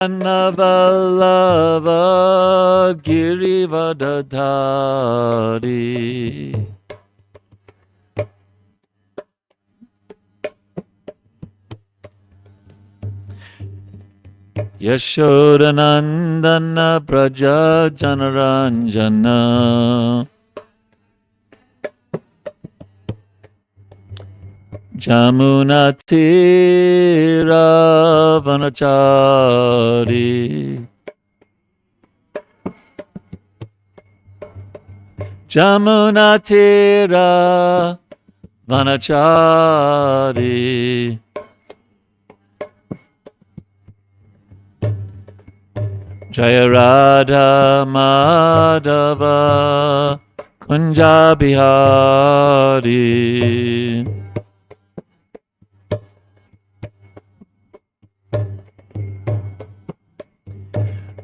Vallabha Girivardhari Yashodanandana Praja Janaranjana Jamunatira Vanachari Jamunatira Vanachari Jaya Radha Madhava Kunjabihari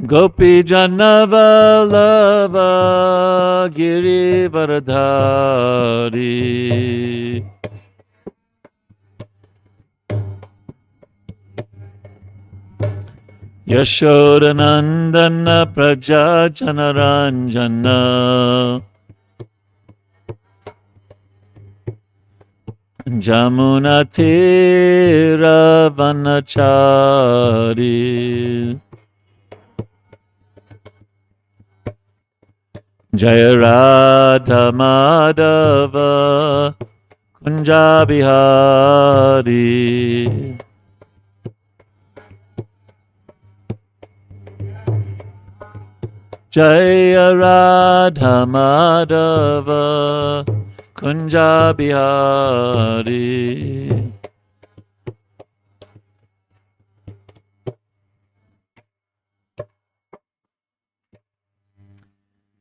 Gopi Janavalava Girivardhari Yashodanandana Praja Janaranjana Jamunatira Vanachari Jaya Radha Madhava Kunjabihari Jaya Radha Madhava Kunjabihari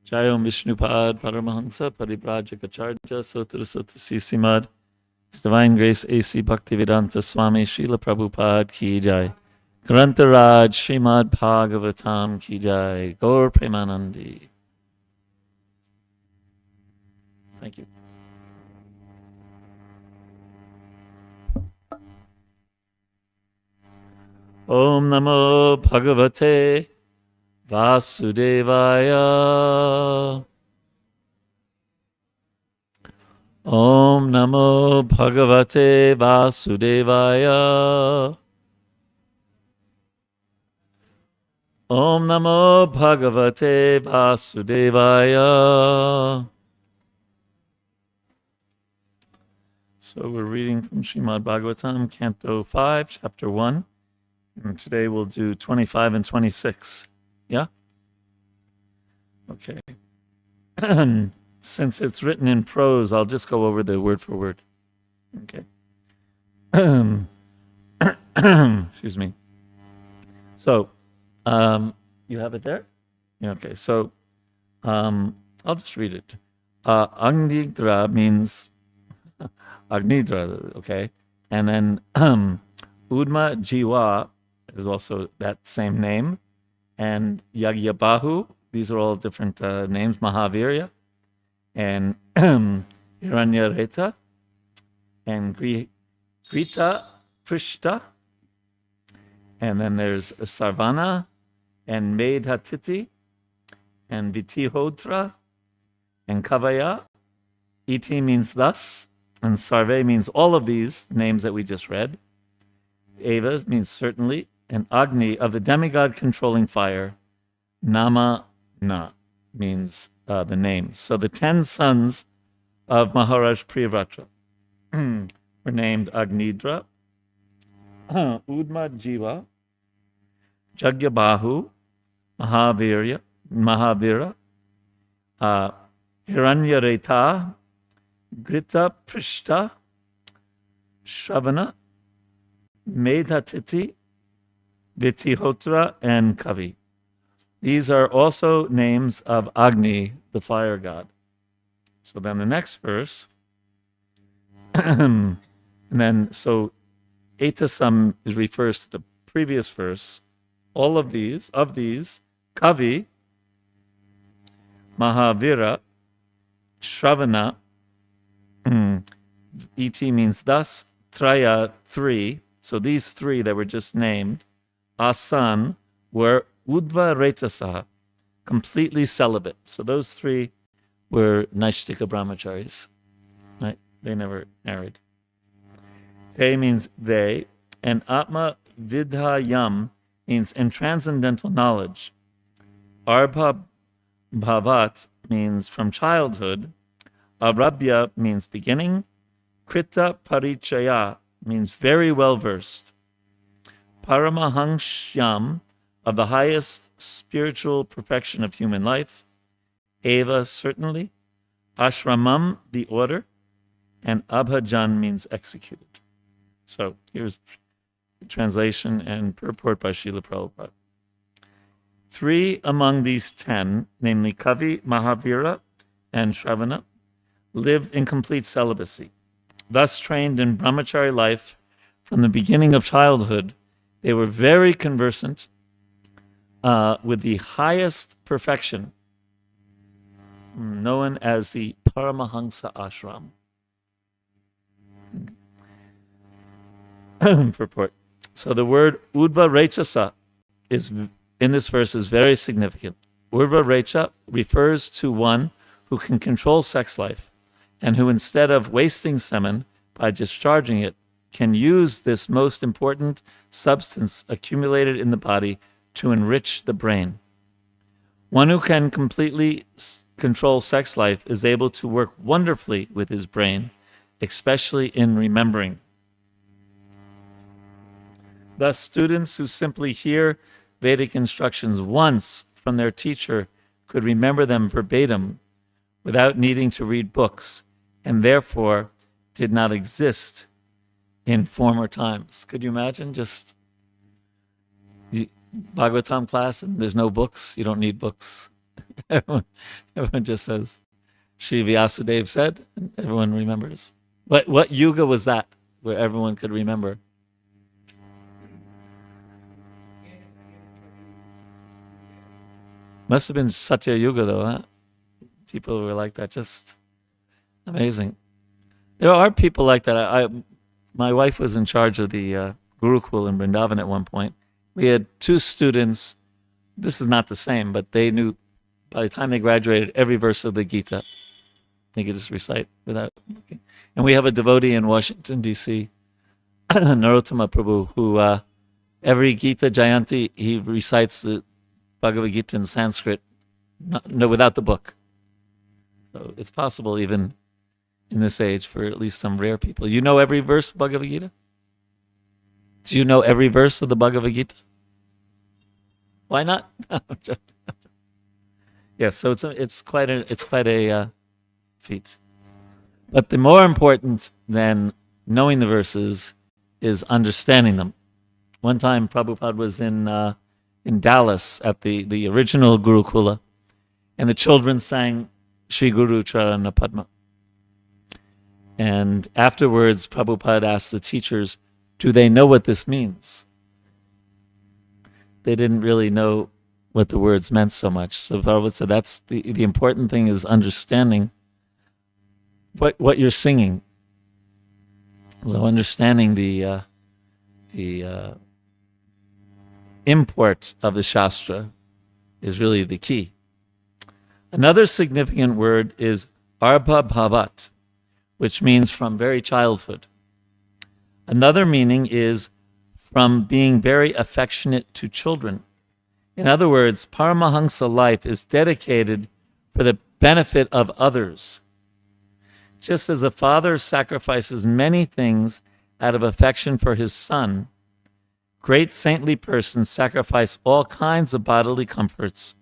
Jayom Vishnupad Paramahansa Paribrajacharya Sotra Sotra Srimad His Divine Grace A.C. Bhaktivedanta Swami Srila Prabhupada Ki Jai Grantaraj Srimad Bhagavatam Ki Jai Gaur Premanandi. Thank you. Om Namo Bhagavate Vasudevaya Om Namo Bhagavate Vasudevaya Om Namo Bhagavate Vasudevaya. So we're reading from Srimad Bhagavatam, Canto 5, Chapter 1. And today we'll do 25 and 26. Yeah? Okay. Since it's written in prose, I'll just go over the word for word. Okay. Excuse me. So, you have it there? Yeah, okay. So, I'll just read it. Agnidra means Agnidra, okay? And then Udma Jiva is also that same name. And Yagyabahu, these are all different names, Mahavirya. And Hiranyareta. And Grita Prishta. And then there's Sarvana and Medhatiti and Vitihotra and Kavaya. Iti means thus, and Sarve means all of these names that we just read. Eva means certainly, and Agni of the demigod controlling fire. Nama Na means the names. So the 10 sons of Maharaj Priyavrata were named Agnidra, Udma Jiva, Jagyabahu, Mahavira, Hiranyareta, Grita Prishta, Shravana, Medhatiti, Vitihotra, and Kavi. These are also names of Agni, the fire god. So then the next verse, and then so Etasam refers to the previous verse. All of these, Kavi, Mahavira, Shravana, Et means thus, Traya, 3. So these 3 that were just named, Asan, were Udva Retasa, completely celibate. So those three were Naishtika brahmacharis. Right? They never married. Te means they, and Atma Vidhayam means in transcendental knowledge. Arbha Bhavat means from childhood. Arabhya means beginning. Krita Parichaya means very well versed. Paramahangshyam, of the highest spiritual perfection of human life. Eva, certainly. Ashramam, the order. And Abhajan means executed. So here's the translation and purport by Srila Prabhupada. 3 among these 10, namely Kavi, Mahavira, and Shravana, lived in complete celibacy. Thus trained in brahmachari life from the beginning of childhood, they were very conversant with the highest perfection, known as the Paramahansa Ashram. Purport. So the word Udva Rechasa is in this verse is very significant. Udva Recha refers to one who can control sex life and who, instead of wasting semen by discharging it, can use this most important substance accumulated in the body to enrich the brain. One who can completely control sex life is able to work wonderfully with his brain, especially in remembering. Thus, students who simply hear Vedic instructions once from their teacher could remember them verbatim without needing to read books, and therefore did not exist in former times. Could you imagine just Bhagavatam class and there's no books? You don't need books. Everyone just says, Sri Vyasadeva said, and everyone remembers. What yuga was that where everyone could remember? Must have been Satya Yuga though, huh? People were like that, just amazing. There are people like that. My wife was in charge of the Gurukul in Vrindavan at one point. We had 2 students. This is not the same, but they knew by the time they graduated every verse of the Gita. They could just recite without looking. And we have a devotee in Washington, D.C., Narottama Prabhu, who every Gita Jayanti, he recites the Bhagavad Gita in Sanskrit, without the book. So it's possible even in this age for at least some rare people. You know every verse of Bhagavad Gita? Do you know every verse of the Bhagavad Gita? Why not? Yes, so it's quite a feat. But the more important than knowing the verses is understanding them. One time Prabhupada was in Dallas at the original Gurukula, and the children sang Shri Guru Charana Padma. And afterwards, Prabhupada asked the teachers, do they know what this means? They didn't really know what the words meant so much. So Prabhupada said that's the important thing is understanding what you're singing. So understanding the import of the Shastra is really the key. Another significant word is Arbha Bhavat, which means from very childhood. Another meaning is from being very affectionate to children. In other words, Paramahansa life is dedicated for the benefit of others. Just as a father sacrifices many things out of affection for his son, great saintly persons sacrifice all kinds of bodily comforts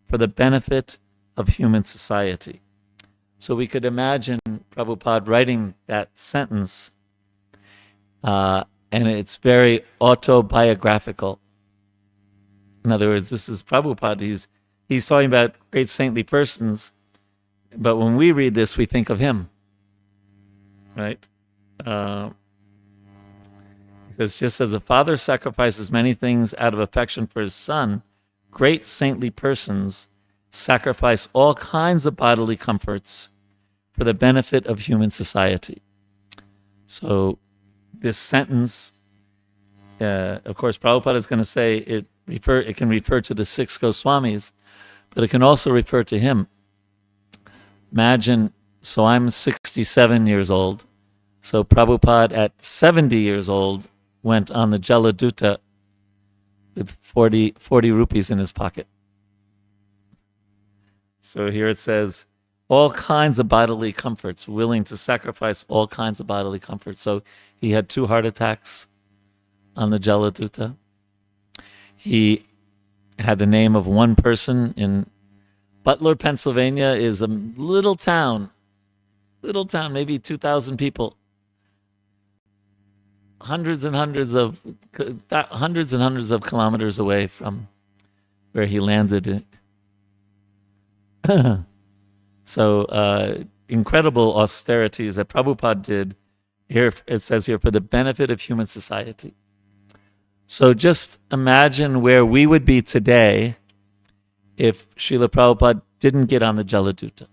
for the benefit of human society. So we could imagine Prabhupada writing that sentence, and it's very autobiographical. In other words, this is Prabhupada. He's talking about great saintly persons, but when we read this, we think of him, right? He says, just as a father sacrifices many things out of affection for his son, great saintly persons sacrifice all kinds of bodily comforts for the benefit of human society. So this sentence, of course, Prabhupada is going to say It can refer to the six Goswamis, but it can also refer to him. Imagine, so I'm 67 years old. So Prabhupada at 70 years old went on the Jaladuta with 40 rupees in his pocket. So here it says, all kinds of bodily comforts, willing to sacrifice all kinds of bodily comforts. So he had 2 heart attacks on the Jaladuta. He had the name of one person in Butler, Pennsylvania, is a little town, maybe 2,000 people. Hundreds and hundreds of kilometers away from where he landed. So incredible austerities that Prabhupada did. Here it says here, for the benefit of human society. So just imagine where we would be today if Srila Prabhupada didn't get on the Jaladuta.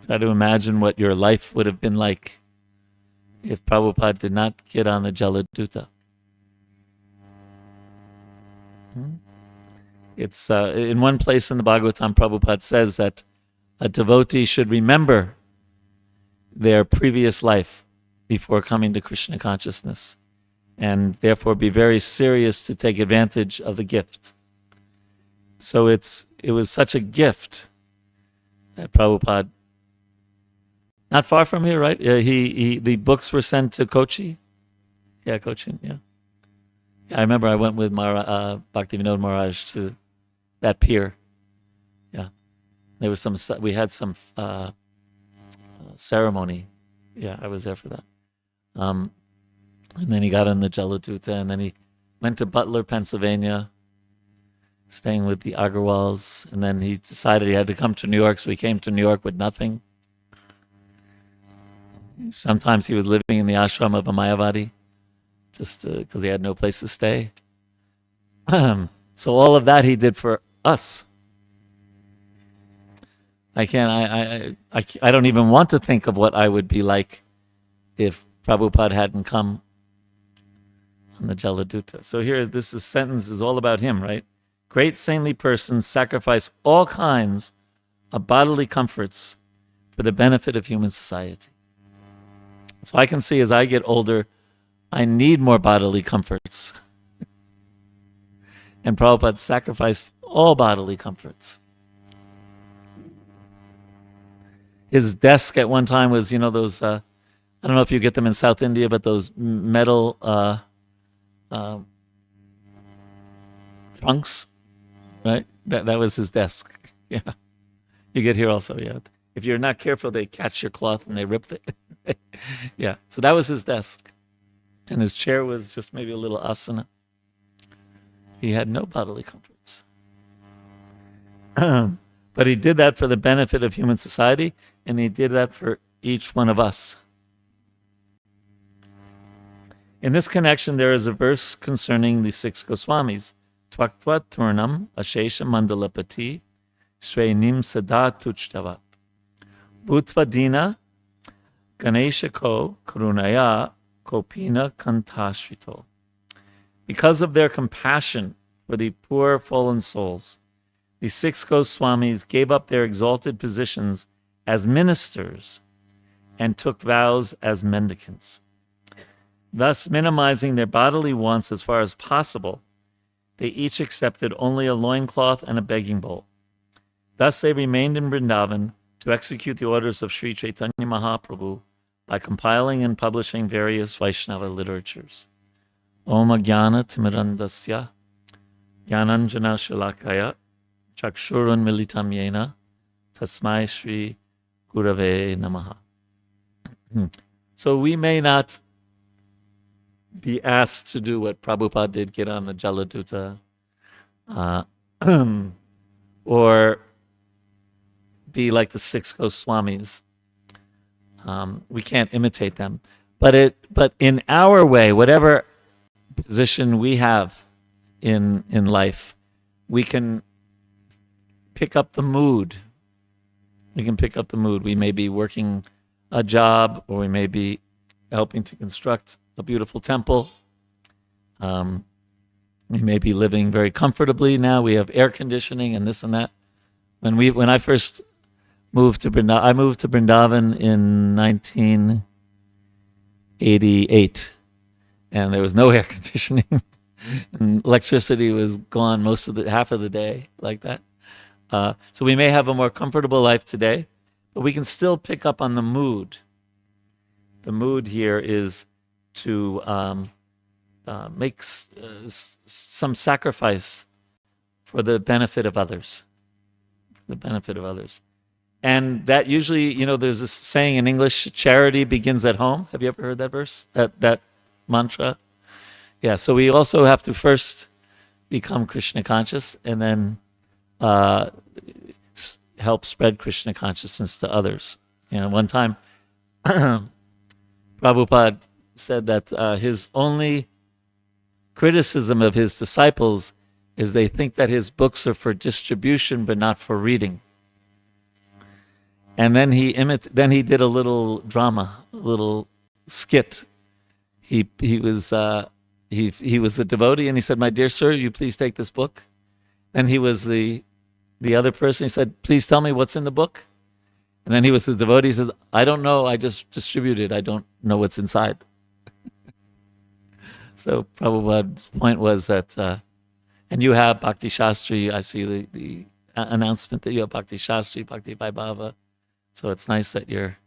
Try to imagine what your life would have been like if Prabhupada did not get on the Jaladuta. It's in one place in the Bhagavatam, Prabhupada says that a devotee should remember their previous life before coming to Krishna consciousness, and therefore be very serious to take advantage of the gift. So it was such a gift that Prabhupada, not far from here, right? The books were sent to Kochi. Yeah, Kochi. Yeah. I remember I went with Bhaktivinoda Maharaj to that pier. Yeah, there was we had some ceremony. Yeah, I was there for that. And then he got on the Jaladuta, and then he went to Butler, Pennsylvania, staying with the Agarwals, and then he decided he had to come to New York, so he came to New York with nothing. Sometimes he was living in the ashram of a Mayavadi, just because he had no place to stay. So all of that he did for us. I don't even want to think of what I would be like if Prabhupada hadn't come on the Jaladuta. So here, this sentence is all about him, right? Great saintly persons sacrifice all kinds of bodily comforts for the benefit of human society. So I can see as I get older, I need more bodily comforts. And Prabhupada sacrificed all bodily comforts. His desk at one time was, those, I don't know if you get them in South India, but those metal trunks, right? That was his desk. Yeah. You get here also, yeah. If you're not careful, they catch your cloth and they rip it. Yeah. So that was his desk. And his chair was just maybe a little asana. He had no bodily comforts. But he did that for the benefit of human society, and he did that for each one of us. In this connection, there is a verse concerning the 6 Goswamis. Tvaktva turnam ashesha mandalapati srenim sada tuchtavat. Bhutvadina ganesha ko karunaya kopina kantashrito. Because of their compassion for the poor fallen souls, the 6 Goswamis gave up their exalted positions as ministers and took vows as mendicants. Thus, minimizing their bodily wants as far as possible, they each accepted only a loincloth and a begging bowl. Thus, they remained in Vrindavan to execute the orders of Sri Chaitanya Mahaprabhu by compiling and publishing various Vaishnava literatures. Om Jnana Timirandasya Jnananjana Shalakaya Chakshurun Militam Yena Tasmai Shri Gurave Namaha. So we may not be asked to do what Prabhupada did, get on the Jaladuta, or be like the 6 Goswamis. We can't imitate them. But in our way, whatever position we have in life, we can pick up the mood. We can pick up the mood. We may be working a job, or we may be helping to construct a beautiful temple. We may be living very comfortably now. We have air conditioning and this and that. When I first moved to Vrindavan, I moved to Vrindavan in 1988, and there was no air conditioning, and electricity was gone half of the day, like that. So we may have a more comfortable life today, but we can still pick up on the mood. The mood here is to make some sacrifice for the benefit of others. The benefit of others. And that usually, there's this saying in English, charity begins at home. Have you ever heard that verse? That mantra? Yeah, so we also have to first become Krishna conscious and then help spread Krishna consciousness to others. One time, Prabhupada said that his only criticism of his disciples is they think that his books are for distribution but not for reading. And then he did a little drama, a little skit. He was the devotee, and he said, "My dear sir, you please take this book." And he was the other person. He said, "Please tell me what's in the book." And then he was the devotee. He says, "I don't know. I just distribute it. I don't know what's inside." So Prabhupada's point was that, and you have Bhakti Shastri. I see the announcement that you have Bhakti Shastri, Bhakti Vaibhava. So it's nice that you're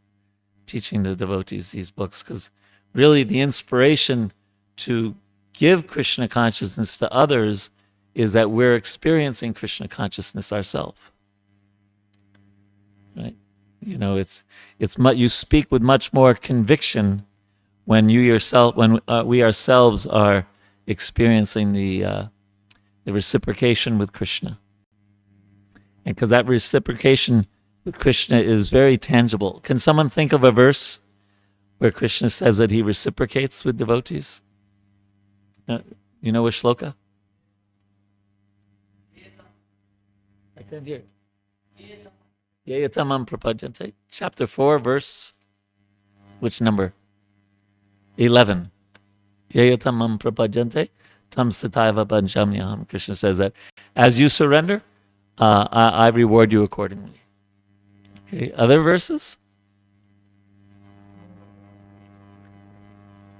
teaching the devotees these books, because really the inspiration to give Krishna consciousness to others is that we're experiencing Krishna consciousness ourselves. Right? You speak with much more conviction when we ourselves are experiencing the reciprocation with Krishna. And because that reciprocation with Krishna is very tangible. Can someone think of a verse where Krishna says that he reciprocates with devotees? You know a shloka? I can't hear. Yayatamam prapajante. Chapter 4, verse, which number? 11. Yayatamam prapajante tam sataiva banjamyaham. Krishna says that as you surrender, I reward you accordingly. Okay, other verses?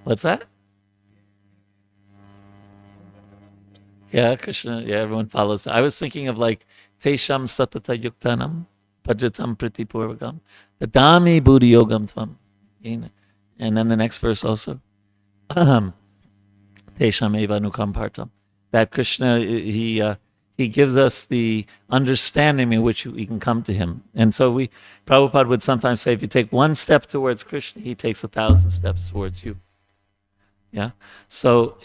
What's that? Yeah, Krishna, everyone follows. I was thinking of like Tesham Satata Yuktanam Pajatam Priti Purvagam Dadami Buddhi Yogam Tvam. And then the next verse also. Tesham Eva Nukam Partam. That Krishna, he gives us the understanding in which we can come to him. And so Prabhupada would sometimes say, if you take one step towards Krishna, he takes 1,000 steps towards you. Yeah. So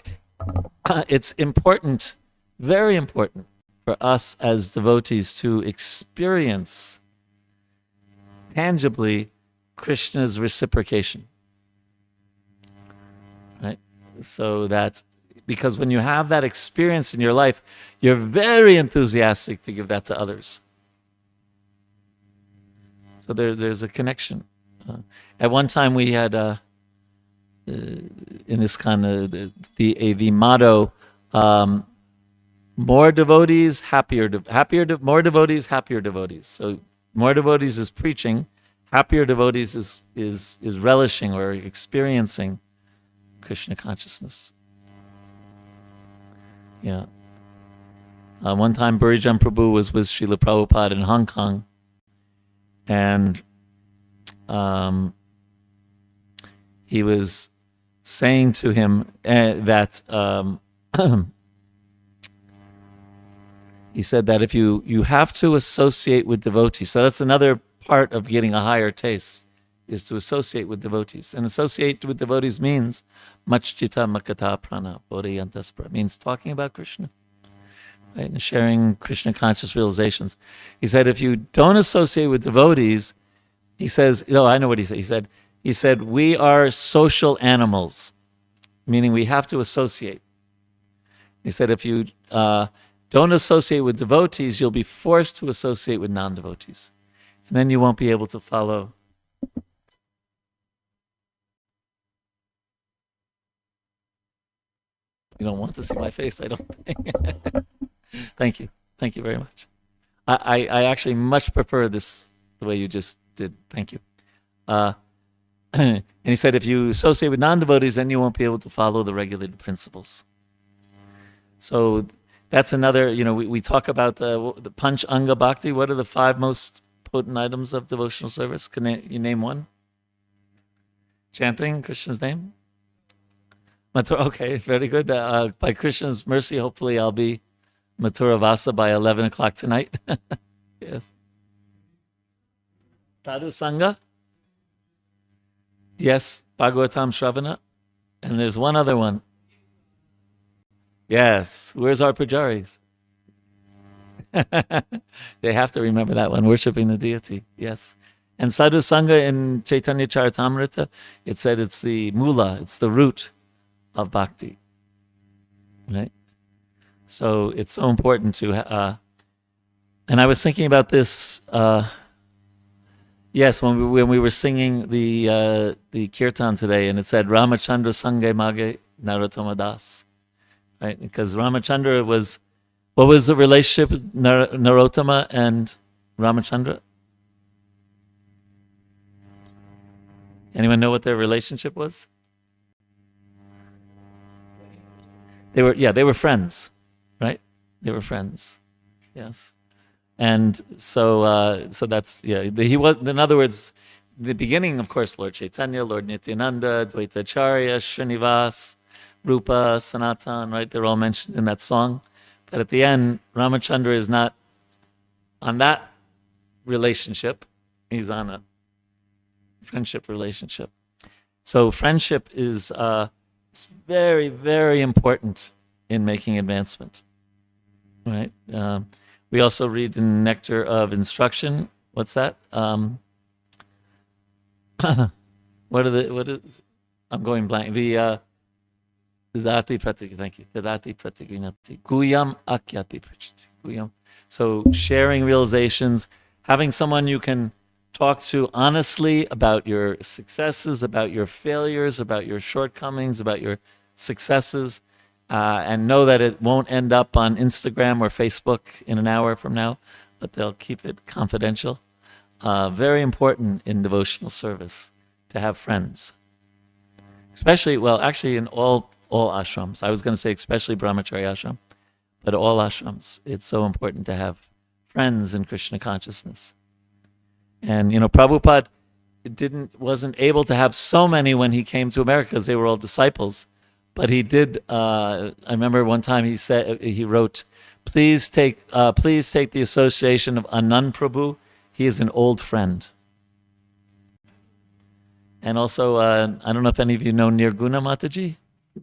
it's important, very important for us as devotees to experience tangibly Krishna's reciprocation. Right? So that, because when you have that experience in your life, you're very enthusiastic to give that to others. So there's a connection. At one time we had in ISKCON the motto, more devotees, more devotees, happier devotees. So more devotees is preaching, happier devotees is relishing or experiencing Krishna consciousness. Yeah. One time Burijan Prabhu was with Srila Prabhupada in Hong Kong, and he was saying to him that he said that if you have to associate with devotees, so that's another part of getting a higher taste, is to associate with devotees. And associate with devotees means machchita makata prana bodhayantaspra, means talking about Krishna, right? And sharing Krishna conscious realizations. He said if you don't associate with devotees, he says, I know what he said. He said, we are social animals, meaning we have to associate. He said, if you don't associate with devotees, you'll be forced to associate with non-devotees. And then you won't be able to follow. You don't want to see my face, I don't think. Thank you. Thank you very much. I actually much prefer this the way you just did. Thank you. And he said, if you associate with non-devotees, then you won't be able to follow the regulated principles. So that's another, we talk about the Panch Anga Bhakti. What are the 5 most potent items of devotional service? Can you name one? Chanting Krishna's name? Okay, very good. By Krishna's mercy, hopefully I'll be Mathura Vasa by 11 o'clock tonight. Yes. Sadhu Sangha? Yes, Bhagavatam Shravana. And there's one other one. Yes, where's our pujaris? They have to remember that one, worshiping the deity. Yes. And Sadhu Sangha in Chaitanya Charitamrita, it said it's the mula, it's the root of bhakti. Right? So it's so important to, and I was thinking about this, yes, when we were singing the Kirtan today, and it said, Ramachandra Sange Mage Narottama Das. Right? Because Ramachandra was, what was the relationship with Narottama and Ramachandra? Anyone know what their relationship was? They were friends, right? They were friends, yes. And so that's, he was, in other words, the beginning, of course, Lord Chaitanya, Lord Nityananda, Dvaita Acharya, Srinivas, Rupa, Sanatan, right? They're all mentioned in that song. But at the end, Ramachandra is not on that relationship. He's on a friendship relationship. So friendship is very, very important in making advancement, right? We also read in Nectar of Instruction. What's that? I'm going blank. The Tadati Pratik, thank you. Tadati Pratiginati. Guyam Akyati Prachiti. Guyam. So sharing realizations, having someone you can talk to honestly about your successes, about your failures, about your shortcomings, about your successes, and know that it won't end up on Instagram or Facebook in an hour from now, but they'll keep it confidential. Very important in devotional service to have friends. Especially, well, actually in all ashrams. I was going to say especially Brahmachari ashram, but all ashrams. It's so important to have friends in Krishna consciousness. And, Prabhupada wasn't able to have so many when he came to America because they were all disciples. But he did, I remember one time he wrote, please take the association of Anand Prabhu. He is an old friend. And also, I don't know if any of you know Nirguna Mataji,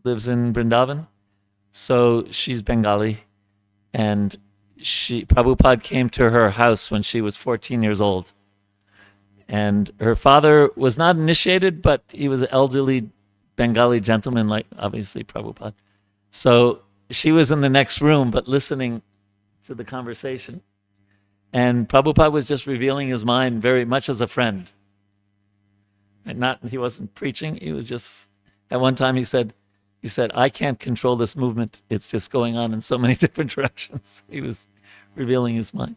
lives in Vrindavan. So she's Bengali. And Prabhupada came to her house when she was 14 years old. And her father was not initiated, but he was an elderly Bengali gentleman, like obviously Prabhupada. So she was in the next room, but listening to the conversation. And Prabhupada was just revealing his mind very much as a friend. And he wasn't preaching. He was just, at one time he said, I can't control this movement. It's just going on in so many different directions. He was revealing his mind.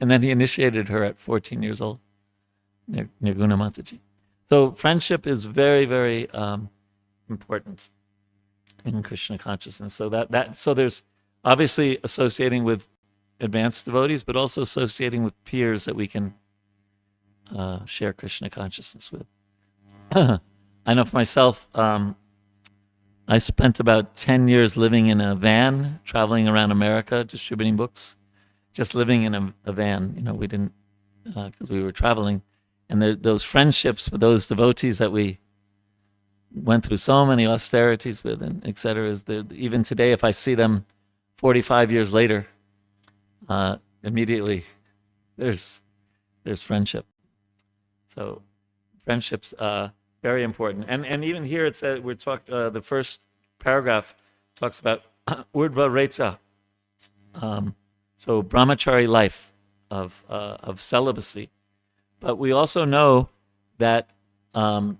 And then he initiated her at 14 years old, Nirguna Mataji. So friendship is very, very important in Krishna consciousness. So there's obviously associating with advanced devotees, but also associating with peers that we can share Krishna consciousness with. I know for myself, I spent about 10 years living in a van, traveling around America, distributing books, just living in a van. We didn't, because we were traveling. And those friendships with those devotees that we went through so many austerities with, and et cetera, even today, if I see them 45 years later, immediately there's friendship. So friendships, very important. And even here it said, the first paragraph talks about Urdhva Recha, so brahmachari life of celibacy. But we also know that, and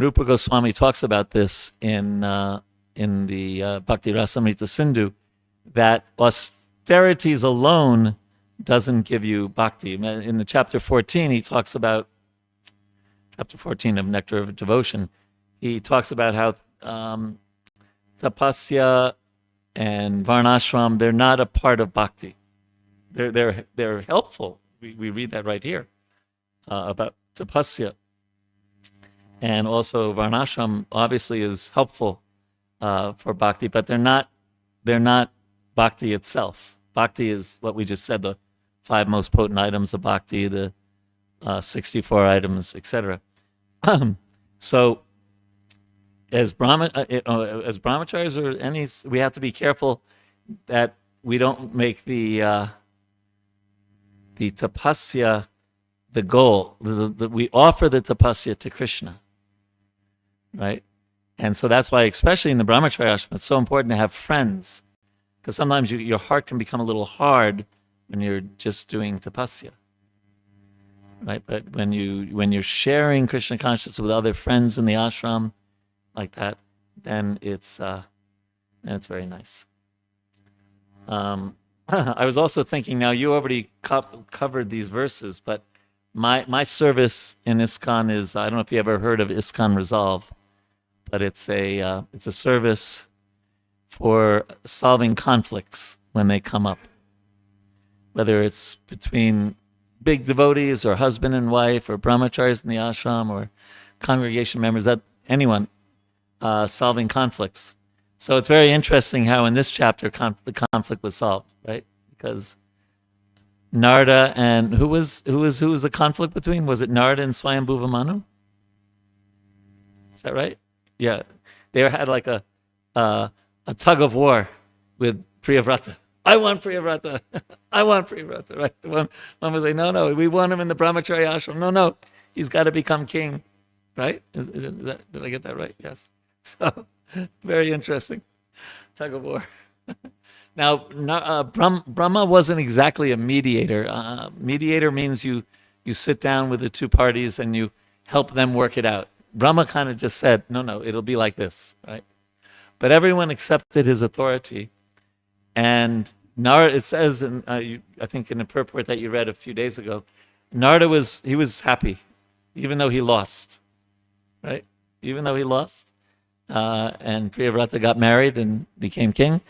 Rupa Goswami talks about this in Bhakti Rasamrita Sindhu, that austerities alone doesn't give you bhakti. In the chapter 14, he talks about, chapter 14 of Nectar of Devotion, he talks about how tapasya and varnashram, they're not a part of bhakti. They're helpful. We read that right here about tapasya. And also varnashram obviously is helpful for bhakti, but they're not bhakti itself. Bhakti is what we just said, the 5 most potent items of bhakti, the 64 items, etc. So as brahmacharis or any, we have to be careful that we don't make the tapasya the goal. We offer the tapasya to Krishna, right? And so that's why, especially in the brahmacharya ashram, it's so important to have friends, because sometimes your heart can become a little hard when you're just doing tapasya, right? But when you're sharing Krishna consciousness with other friends in the ashram, like that, then it's very nice. I was also thinking, now you already covered these verses, but my service in ISKCON is, I don't know if you ever heard of ISKCON Resolve, but it's a service for solving conflicts when they come up, whether it's between big devotees or husband and wife or brahmacharis in the ashram or congregation members, that anyone solving conflicts. So it's very interesting how in this chapter the conflict was solved, right? Because Narada and who was the conflict between? Was it Narada and Swayambhuva Manu? Is that right? Yeah, they had like a tug of war with Priyavrata. I want Priyavrata. I want Priyavrata. Right? One was like, no, we want him in the brahmacharya ashram. No, he's got to become king. Right? Did I get that right? Yes. So very interesting. Tug of war. Now, Brahma wasn't exactly a mediator. Mediator means you sit down with the two parties and you help them work it out. Brahma kind of just said, no, it'll be like this, right? But everyone accepted his authority. And Narada, it says, I think in the purport that you read a few days ago, Narada was happy, even though he lost, right? Even though he lost, and Priyavrata got married and became king,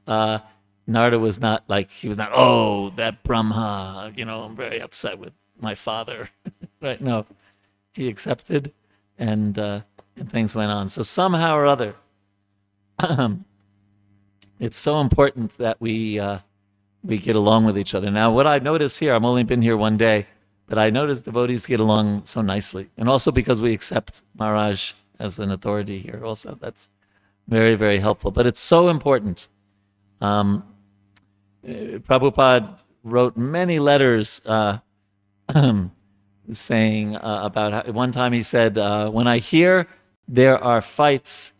Narada was not like, oh, that Brahma, I'm very upset with my father, right? No, he accepted, and things went on. So somehow or other, it's so important that we get along with each other. Now, what I notice here, I've only been here one day, but I notice devotees get along so nicely, and also because we accept Maharaj as an authority here. Also, that's very, very helpful. But it's so important. Prabhupada wrote many letters saying about how, one time he said, when I hear there are fights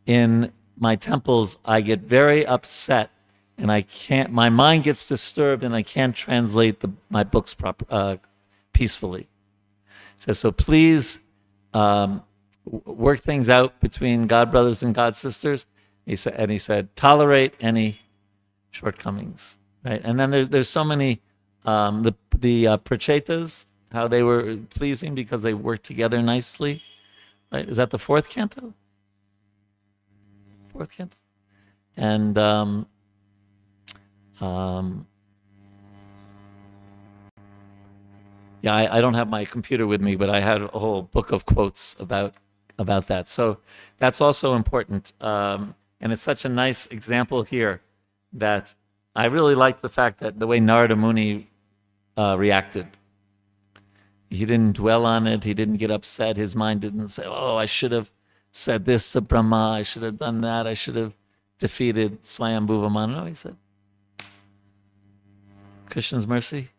in my temples, I get very upset and my mind gets disturbed and I can't translate my books peacefully. He says, so please work things out between God brothers and God sisters. He said, tolerate any shortcomings, right? And then there's so many, the prachetas, how they were pleasing because they worked together nicely, right? Is that the fourth canto? And yeah, I don't have my computer with me, but I had a whole book of quotes about that. So that's also important. And it's such a nice example here that I really like the fact that the way Narada Muni reacted. He didn't dwell on it. He didn't get upset. His mind didn't say, oh, I should have said this to Brahma. I should have done that. I should have defeated Swayambhuva Manu. No, he said, Krishna's mercy,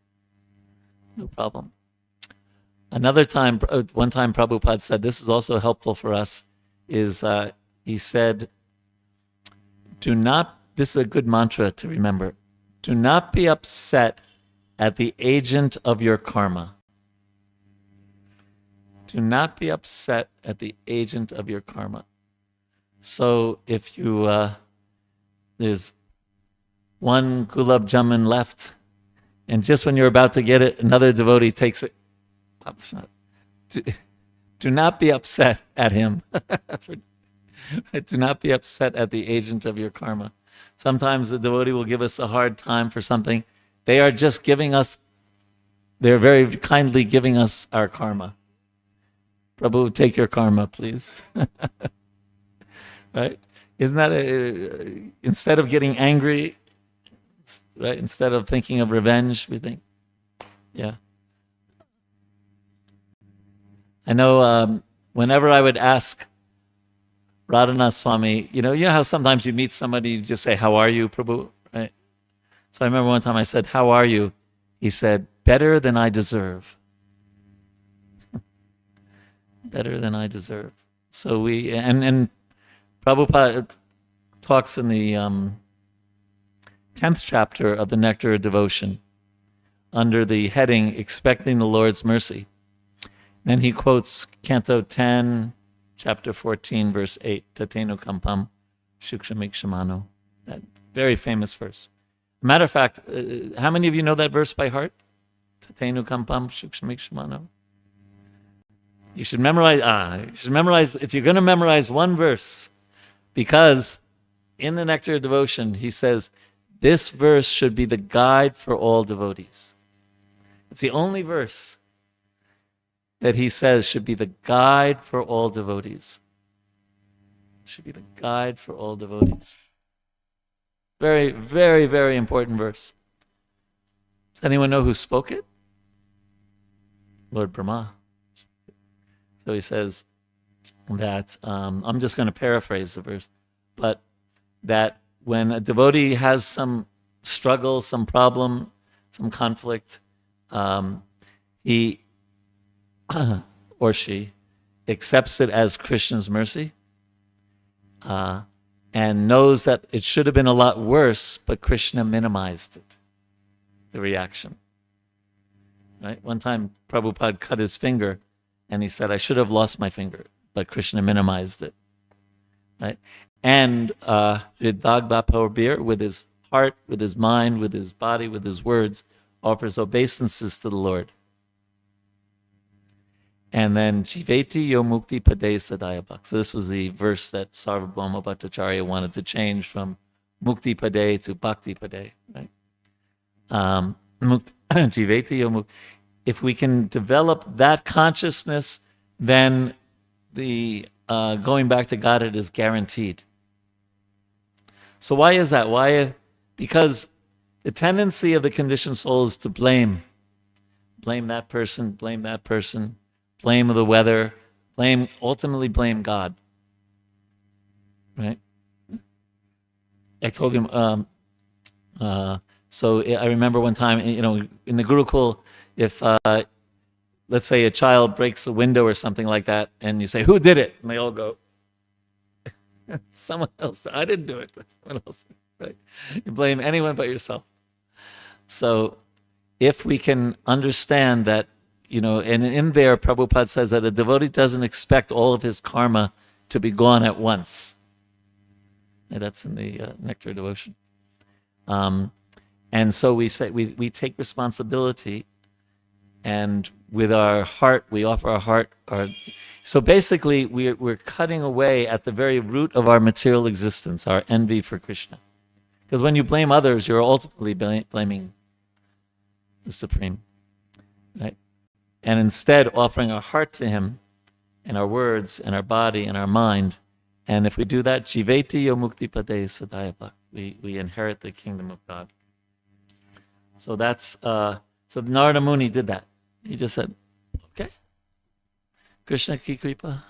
no problem. One time Prabhupada said, this is also helpful for us, is he said, this is a good mantra to remember, do not be upset at the agent of your karma. Do not be upset at the agent of your karma. So if you, there's one gulab jamun left, and just when you're about to get it, another devotee takes it. Do not be upset at him. Do not be upset at the agent of your karma. Sometimes the devotee will give us a hard time for something. They are just giving us, they're very kindly giving us our karma. Prabhu, take your karma, please. Right? Isn't that instead of getting angry, right? Instead of thinking of revenge, we think, yeah. I know whenever I would ask Radhanath Swami, you know how sometimes you meet somebody, you just say, how are you, Prabhu? Right? So I remember one time I said, how are you? He said, better than I deserve. Better than I deserve. So we, and Prabhupada talks in the 10th chapter of the Nectar of Devotion under the heading, Expecting the Lord's Mercy. Then he quotes Canto 10, chapter 14, verse 8, Tatenu Kampam Shukshamikshimano. That very famous verse. Matter of fact, how many of you know that verse by heart? Tatenu Kampam Shukshamikshimano. You should memorize, if you're going to memorize one verse, because in the Nectar of Devotion, he says, this verse should be the guide for all devotees. It's the only verse that he says should be the guide for all devotees. Should be the guide for all devotees. Very, very, very important verse. Does anyone know who spoke it? Lord Brahma. So he says that, I'm just going to paraphrase the verse, but that when a devotee has some struggle, some problem, some conflict, he or she accepts it as Krishna's mercy and knows that it should have been a lot worse, but Krishna minimized it, the reaction. Right? One time Prabhupada cut his finger and he said, I should have lost my finger, but Krishna minimized it. Right? And Vrajabihari, with his heart, with his mind, with his body, with his words, offers obeisances to the Lord. And then Jiveti yo mukti pade sadayabhak. So this was the verse that Sarvabhauma Bhattacharya wanted to change from mukti pade to bhakti pade. Right? Jiveti yo mukti. If we can develop that consciousness, then the going back to Godhead is guaranteed. So why is that? Why? Because the tendency of the conditioned soul is to blame. Blame that person, blame that person. Blame the weather, ultimately blame God. Right? I told him, so I remember one time, in the Gurukul, if, let's say a child breaks a window or something like that, and you say, who did it? And they all go, someone else. I didn't do it. Someone else. Right? You blame anyone but yourself. So if we can understand that, and in there, Prabhupada says that a devotee doesn't expect all of his karma to be gone at once. And that's in the Nectar of Devotion. And so we say we take responsibility, and with our heart, we offer our heart. So basically, we're cutting away at the very root of our material existence, our envy for Krishna. Because when you blame others, you're ultimately blaming the Supreme. Right? And instead offering our heart to him and our words and our body and our mind. And if we do that, Jiveti yo mukti pade sadayabhak, we inherit the kingdom of God. So that's, so Narada Muni did that. He just said, okay, Krishna ki kripa.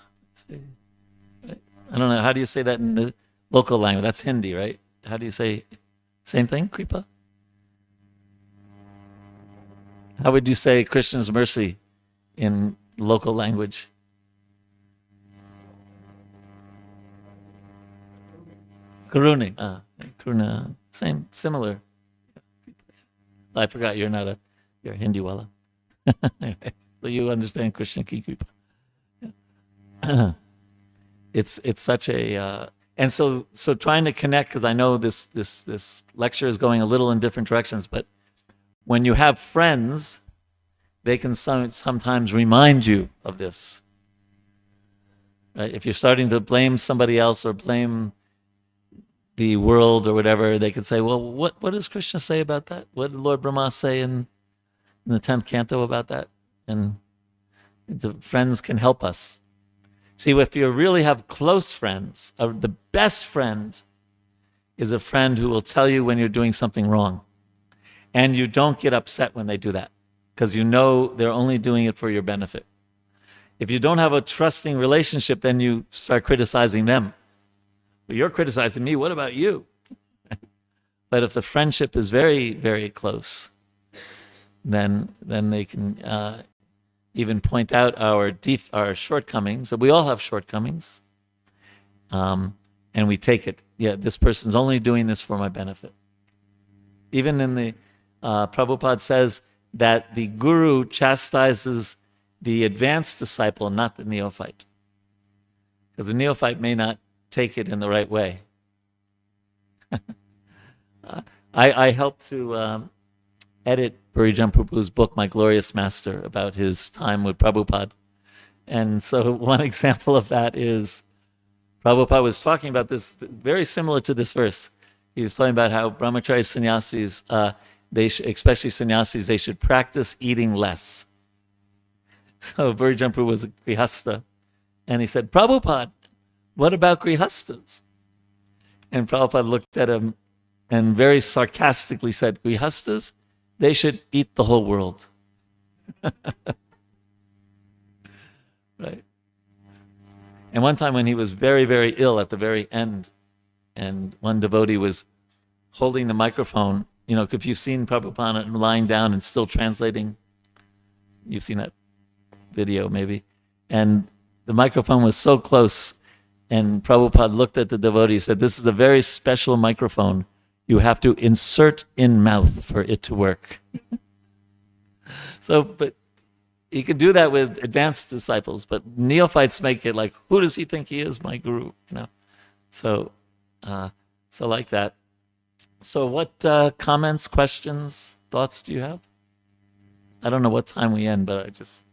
I don't know, how do you say that in the local language? That's Hindi, right? How do you say, same thing, kripa? How would you say Krishna's mercy in local language? Karuni. Karuna. Same, similar. I forgot you're not you're a Hindiwala. So you understand Krishna ki kripa. Yeah. It's such a, And so trying to connect, because I know this lecture is going a little in different directions, but when you have friends, they can sometimes remind you of this. Right? If you're starting to blame somebody else or blame the world or whatever, they could say, well, what does Krishna say about that? What did Lord Brahma say in the 10th canto about that? And the friends can help us. See, if you really have close friends, the best friend is a friend who will tell you when you're doing something wrong. And you don't get upset when they do that, because you know they're only doing it for your benefit. If you don't have a trusting relationship, then you start criticizing them. Well, you're criticizing me, what about you? But if the friendship is very, very close, then they can even point out our shortcomings. So we all have shortcomings. And we take it. Yeah, this person's only doing this for my benefit. Even in the, Prabhupada says that the guru chastises the advanced disciple, not the neophyte. Because the neophyte may not take it in the right way. I helped to edit Bhurijan Prabhu's book, My Glorious Master, about his time with Prabhupada. And so one example of that is Prabhupada was talking about this, very similar to this verse. He was talking about how brahmachari sannyasis, especially sannyasis, they should practice eating less. So Bhurijan Prabhu was a grihasta. And he said, Prabhupada, what about grihastas? And Prabhupada looked at him and very sarcastically said, grihastas, they should eat the whole world. Right. And one time when he was very, very ill at the very end, and one devotee was holding the microphone, you know, if you've seen Prabhupada lying down and still translating, you've seen that video maybe, and the microphone was so close, and Prabhupada looked at the devotee and said, this is a very special microphone. You have to insert in mouth for it to work. So, but he could do that with advanced disciples, but neophytes make it like, who does he think he is, my guru? You know, so like that. So, what comments, questions, thoughts do you have? I don't know what time we end, but I just.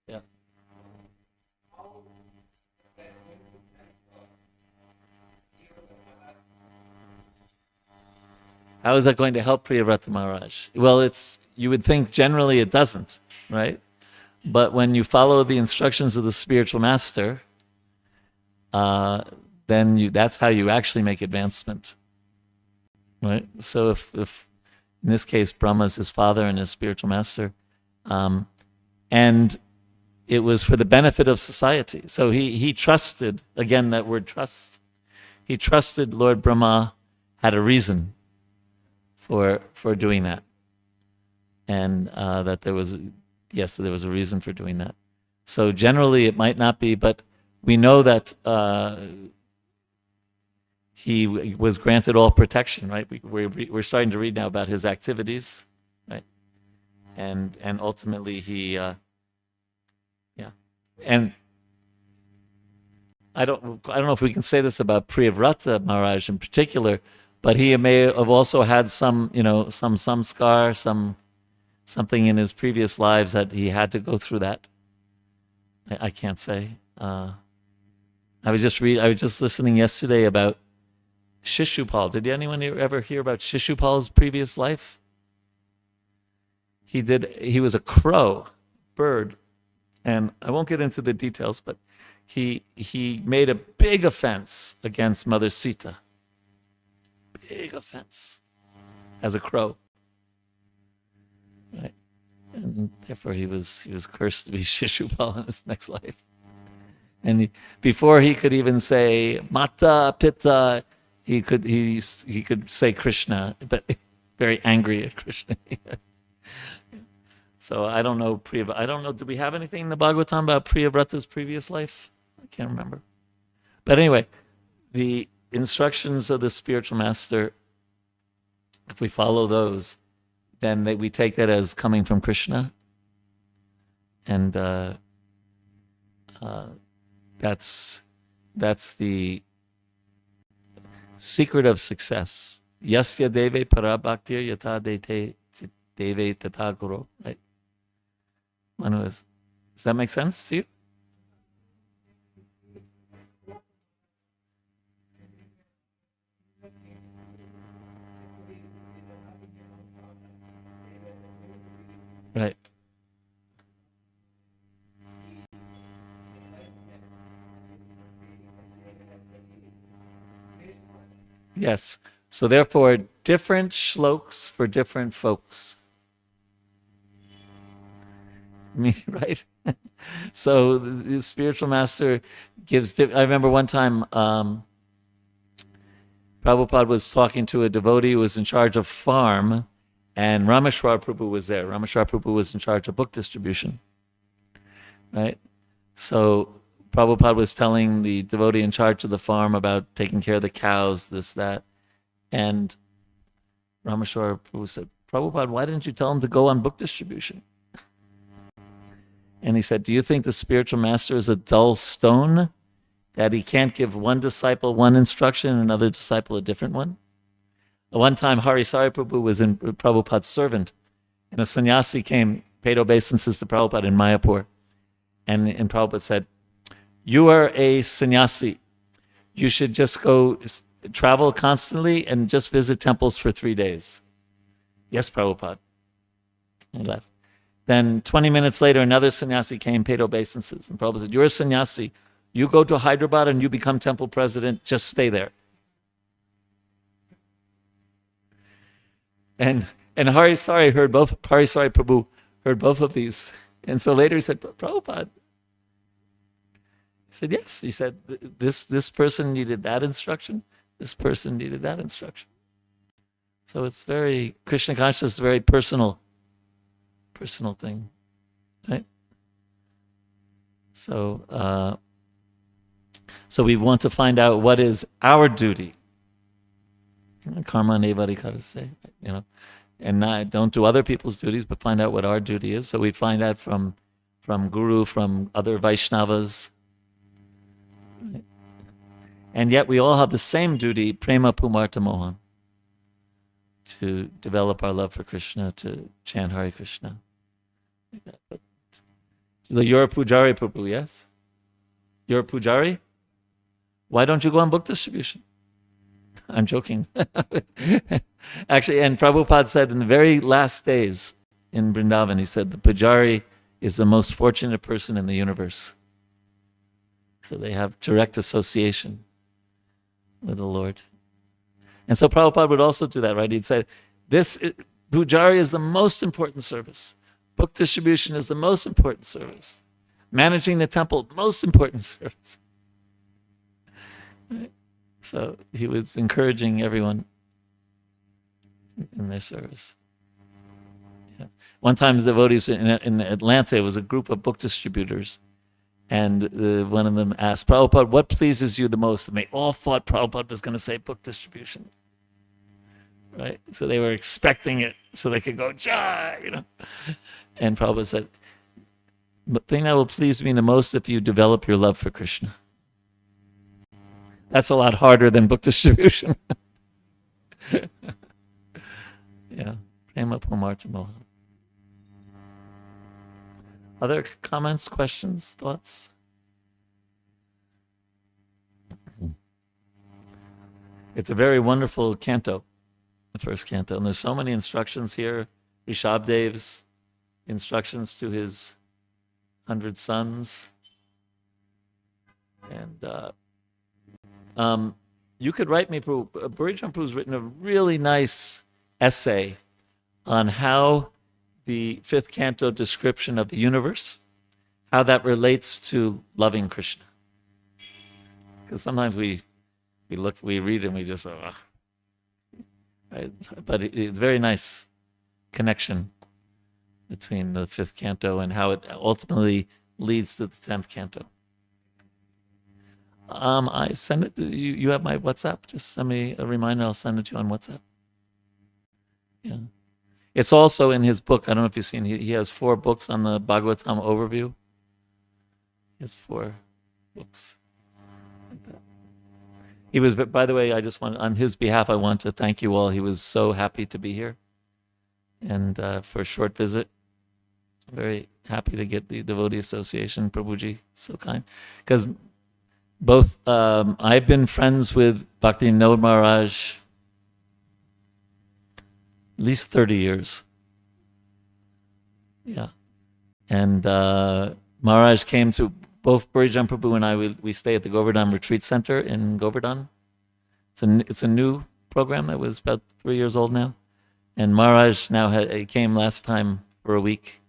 Yeah. How is that going to help Priyavrata Maharaj? Well, you would think generally it doesn't, right? But when you follow the instructions of the spiritual master, then that's how you actually make advancement, right? So if in this case Brahma is his father and his spiritual master, and it was for the benefit of society. So he trusted, again, that word trust. He trusted Lord Brahma had a reason for doing that. And that there was a reason for doing that. So generally it might not be, but we know that he was granted all protection, right? We're starting to read now about his activities, right? And ultimately he, and I don't know if we can say this about Priyavrata Maharaj in particular, but he may have also had some samskar, something in his previous lives that he had to go through that. I can't say. I was just listening yesterday about Shishupal. Did anyone ever hear about Shishupal's previous life? He was a crow, bird, and I won't get into the details, but he made a big offense against Mother Sita. Big offense as a crow. Right? And therefore he was cursed to be Shishupal in his next life. And before he could even say Mata Pitta, he could say Krishna, but very angry at Krishna. So I don't know do we have anything in the Bhagavatam about Priyavrata's previous life? I can't remember. But anyway, instructions of the spiritual master, if we follow those, then we take that as coming from Krishna. And that's the secret of success. Yasya deve parabhaktir yata deve tata guru. Right? Does that make sense to you? Right. Yes. So therefore, different shloks for different folks. Me, right? So the spiritual master gives. I remember one time, Prabhupada was talking to a devotee who was in charge of farm, and Rameshwar Prabhu was there. Rameshwar Prabhu was in charge of book distribution, right? So Prabhupada was telling the devotee in charge of the farm about taking care of the cows, this, that. And Rameshwar Prabhu said, Prabhupada, why didn't you tell him to go on book distribution? And he said, do you think the spiritual master is a dull stone, that he can't give one disciple one instruction and another disciple a different one? One time, Hare Prabhu was in Prabhupada's servant, and a sannyasi came, paid obeisances to Prabhupada in Mayapur. And Prabhupada said, you are a sannyasi. You should just go travel constantly and just visit temples for 3 days. Yes, Prabhupada. He left. Then 20 minutes later, another sannyasi came, paid obeisances. And Prabhupada said, you're a sannyasi. You go to Hyderabad and you become temple president. Just stay there. And Hare Prabhu heard both of these. And so later he said, Prabhupada. He said, yes. He said, this person needed that instruction. This person needed that instruction. So it's very, Krishna consciousness is a very personal thing, right? So we want to find out what is our duty. Karma nevarikara say, and don't do other people's duties, but find out what our duty is. So we find that from Guru, from other Vaishnavas. Right? And yet we all have the same duty, prema pumarta mohan, to develop our love for Krishna, to chant Hare Krishna. But you're a pujari, Prabhu, yes? You're a pujari? Why don't you go on book distribution? I'm joking. Actually, and Prabhupada said in the very last days in Vrindavan, he said the pujari is the most fortunate person in the universe. So they have direct association with the Lord. And so Prabhupada would also do that, right? He'd say, pujari is the most important service. Book distribution is the most important service. Managing the temple, most important service. Right? So he was encouraging everyone in their service. Yeah. One time, the devotees in Atlanta, it was a group of book distributors, and one of them asked, Prabhupada, what pleases you the most? And they all thought Prabhupada was going to say book distribution. Right? So they were expecting it so they could go, Jai, And Prabhupada said, the thing that will please me the most if you develop your love for Krishna. That's a lot harder than book distribution. Yeah. Prema pumarta moha. Other comments, questions, thoughts? It's a very wonderful canto, the first canto. And there's so many instructions here. Rishabdev's instructions to his 100 sons. And you could write me, Bhagavatam Prabhu's written a really nice essay on how the fifth canto description of the universe, how that relates to loving Krishna. Because sometimes we read and we just, right? But it's a very nice connection between the fifth canto and how it ultimately leads to the 10th canto. I send it to you. You have my WhatsApp. Just send me a reminder. I'll send it to you on WhatsApp. Yeah. It's also in his book. I don't know if you've seen. He has 4 books on the Bhagavatam overview. He has 4 books. Like that. He was. By the way, I just want on his behalf. I want to thank you all. He was so happy to be here, and for a short visit. Very happy to get the Devotee Association, Prabhuji, so kind. Because both, I've been friends with Bhakti Vinod Maharaj at least 30 years. Yeah. And Maharaj came to, both Burijan Prabhu and I, we stay at the Govardhan Retreat Center in Govardhan. It's a new program that was about 3 years old now. And Maharaj he came last time for a week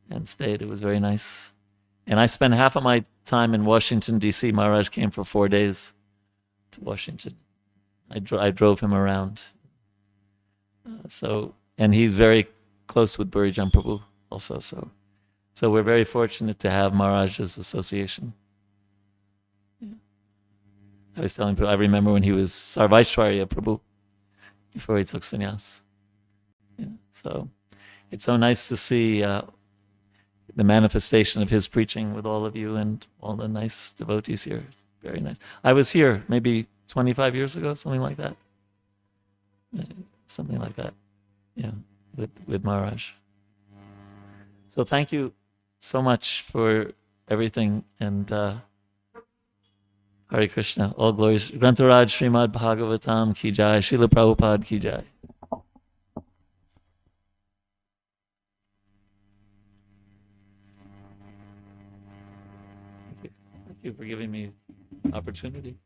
and stayed. It was very nice. And I spent half of my time in Washington, D.C. Maharaj came for 4 days to Washington. I drove him around. And he's very close with Burijan Prabhu also. So we're very fortunate to have Maharaj's association. Yeah. I was telling people, I remember when he was Sarvaishwarya Prabhu before he took sannyas. Yeah. So it's so nice to see the manifestation of his preaching with all of you and all the nice devotees here. It's very nice. I was here maybe 25 years ago, something like that. Something like that. Yeah, with Maharaj. So thank you so much for everything, and Hare Krishna. All glories. Grantaraj Srimad Bhagavatam ki jai. Srila Prabhupada ki jai. Thank you for giving me opportunity.